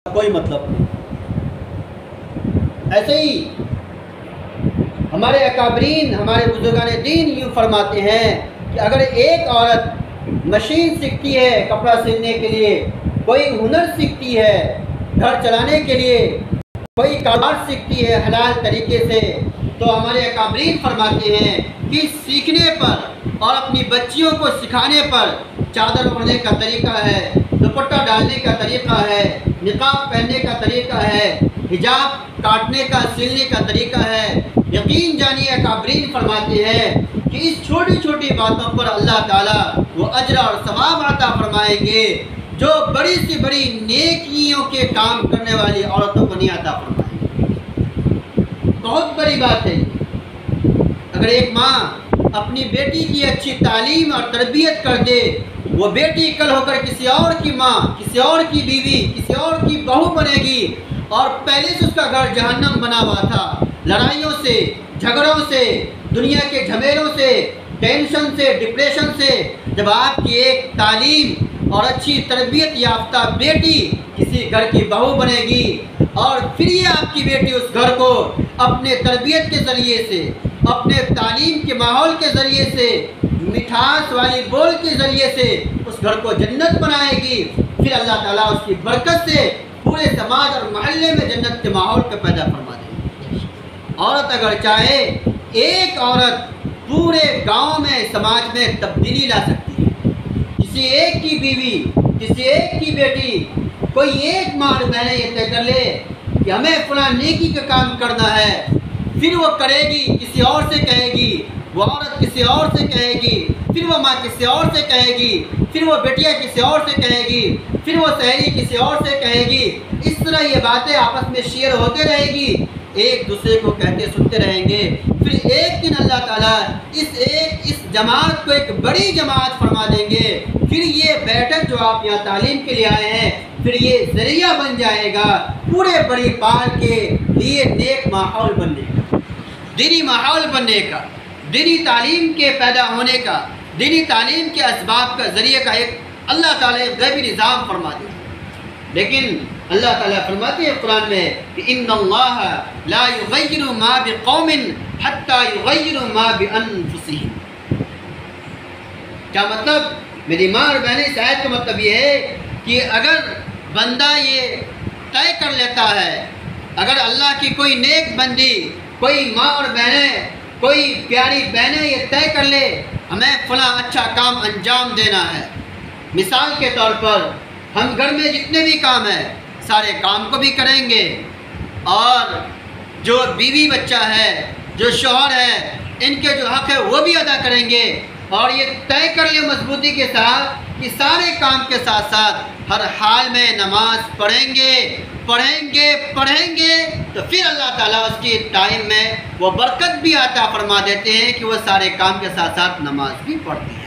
کوئی مطلب نہیں۔ ایسے ہی ہمارے اکابرین، ہمارے بزرگان دین یوں فرماتے ہیں کہ اگر ایک عورت مشین سیکھتی ہے کپڑا سلنے کے لیے، کوئی ہنر سیکھتی ہے گھر چلانے کے لیے، کوئی کاروبار سیکھتی ہے حلال طریقے سے، تو ہمارے اکابرین فرماتے ہیں کہ سیکھنے پر اور اپنی بچیوں کو سکھانے پر چادر اوڑھنے کا طریقہ ہے، دوپٹہ ڈالنے کا طریقہ ہے، نقاب پہننے کا طریقہ ہے، حجاب کاٹنے کا سلنے کا طریقہ ہے۔ یقین جانیے اکابرین فرماتے ہیں کہ اس چھوٹی چھوٹی باتوں پر اللہ تعالیٰ وہ اجر اور ثواب عطا فرمائیں گے جو بڑی سی بڑی نیکیوں کے کام کرنے والی عورتوں کو نہیں عطا فرمائیں گے۔ بہت بڑی بات ہے۔ اگر ایک ماں اپنی بیٹی کی اچھی تعلیم اور تربیت کر دے، وہ بیٹی کل ہو کر کسی اور کی ماں، کسی اور کی بیوی، کسی اور کی بہو بنے گی، اور پہلے سے اس کا گھر جہنم بنا ہوا تھا، لڑائیوں سے، جھگڑوں سے، دنیا کے جھمیلوں سے، ٹینشن سے، ڈپریشن سے۔ جب آپ کی ایک تعلیم اور اچھی تربیت یافتہ بیٹی کسی گھر کی بہو بنے گی، اور پھر یہ آپ کی بیٹی اس گھر کو اپنے تربیت کے ذریعے سے، اپنے تعلیم کے ماحول کے ذریعے سے، مٹھاس والی بول کے ذریعے سے اس گھر کو جنت بنائے گی، پھر اللہ تعالیٰ اس کی برکت سے پورے سماج اور محلے میں جنت کے ماحول کو پیدا فرما دے گی۔ عورت اگر چاہے، ایک عورت پورے گاؤں میں، سماج میں تبدیلی لا سکتی ہے۔ کسی ایک کی بیوی، کسی ایک کی بیٹی، کوئی ایک ماں اور بہنیں یہ طے کر لے کہ ہمیں فلاں نیکی کا کام کرنا ہے، پھر وہ کرے گی، کسی اور سے کہے گی، وہ عورت کسی اور سے کہے گی، پھر وہ ماں کسی اور سے کہے گی، پھر وہ بیٹیاں کسی اور سے کہے گی، پھر وہ سہیلی کسی اور سے کہے گی۔ اس طرح یہ باتیں آپس میں شیئر ہوتے رہے گی، ایک دوسرے کو کہتے سنتے رہیں گے۔ پھر ایک دن اللہ تعالیٰ اس جماعت کو ایک بڑی جماعت فرما دیں گے۔ پھر یہ بیٹھک جو آپ یہاں تعلیم کے لیے آئے ہیں، پھر یہ ذریعہ بن جائے گا پورے بڑی پال کے لیے نیک ماحول بننے کا، دینی ماحول بننے کا، دینی تعلیم کے پیدا ہونے کا، دینی تعلیم کے اسباب کا ذریعہ کا ایک اللہ تعالیٰ ایک غیبی نظام فرما دے۔ لیکن اللہ تعالیٰ فرماتے ہیں قرآن میں کہ ان اللہ لا یغیر ما بقوم حتی یغیروا ما بانفسہم۔ کیا مطلب؟ میری ماں اور بہنیں، اس آیت کا مطلب یہ ہے کہ اگر بندہ یہ طے کر لیتا ہے، اگر اللہ کی کوئی نیک بندی، کوئی ماں اور بہنیں، کوئی پیاری بہنیں یہ طے کر لے ہمیں فلاں اچھا کام انجام دینا ہے، مثال کے طور پر ہم گھر میں جتنے بھی کام ہیں سارے کام کو بھی کریں گے، اور جو بیوی بچہ ہے، جو شوہر ہے، ان کے جو حق ہے وہ بھی ادا کریں گے، اور یہ طے کر لیں مضبوطی کے ساتھ کہ سارے کام کے ساتھ ساتھ ہر حال میں نماز پڑھیں گے، تو پھر اللہ تعالیٰ اس کی ٹائم میں وہ برکت بھی عطا فرما دیتے ہیں کہ وہ سارے کام کے ساتھ ساتھ نماز بھی پڑھتے ہیں۔